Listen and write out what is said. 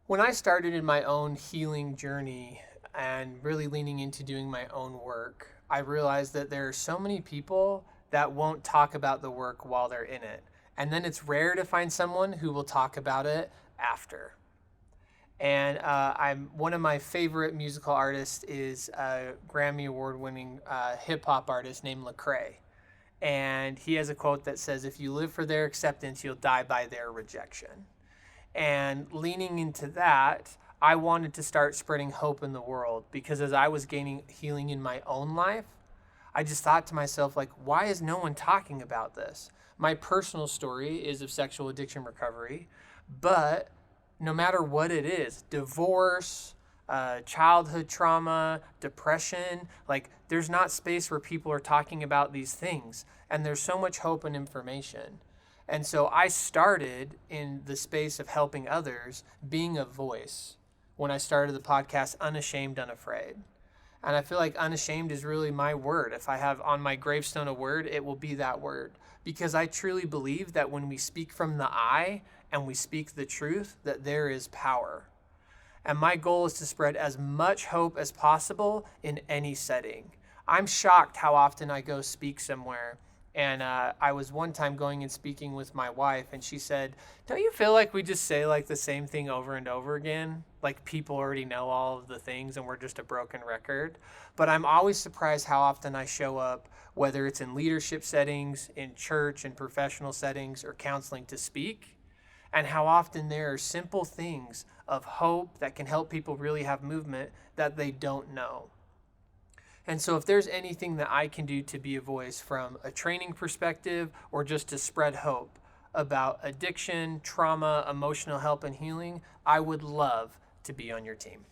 When I started in my own healing journey and really leaning into doing my own work, I realized that there are so many people that won't talk about the work while they're in it. And then it's rare to find someone who will talk about it after. And I'm one of my favorite musical artists is a Grammy award-winning hip hop artist named Lecrae, and he has a quote that says, "If you live for their acceptance, you'll die by their rejection." And leaning into that, I wanted to start spreading hope in the world because as I was gaining healing in my own life, I just thought to myself, like, why is no one talking about this? My personal story is of sexual addiction recovery, but no matter what it is, divorce, childhood trauma, depression, like, there's not space where people are talking about these things. And there's so much hope and information. And so I started in the space of helping others, being a voice when I started the podcast Unashamed, Unafraid. And I feel like unashamed is really my word. If I have on my gravestone a word, it will be that word. Because I truly believe that when we speak from the I and we speak the truth, that there is power. And my goal is to spread as much hope as possible in any setting. I'm shocked how often I go speak somewhere. And I was one time going and speaking with my wife, and she said, "Don't you feel like we just say like the same thing over and over again? Like people already know all of the things and we're just a broken record." But I'm always surprised how often I show up, whether it's in leadership settings, in church and professional settings, or counseling to speak, and how often there are simple things of hope that can help people really have movement that they don't know. And so, if there's anything that I can do to be a voice from a training perspective or just to spread hope about addiction, trauma, emotional help, and healing, I would love to be on your team.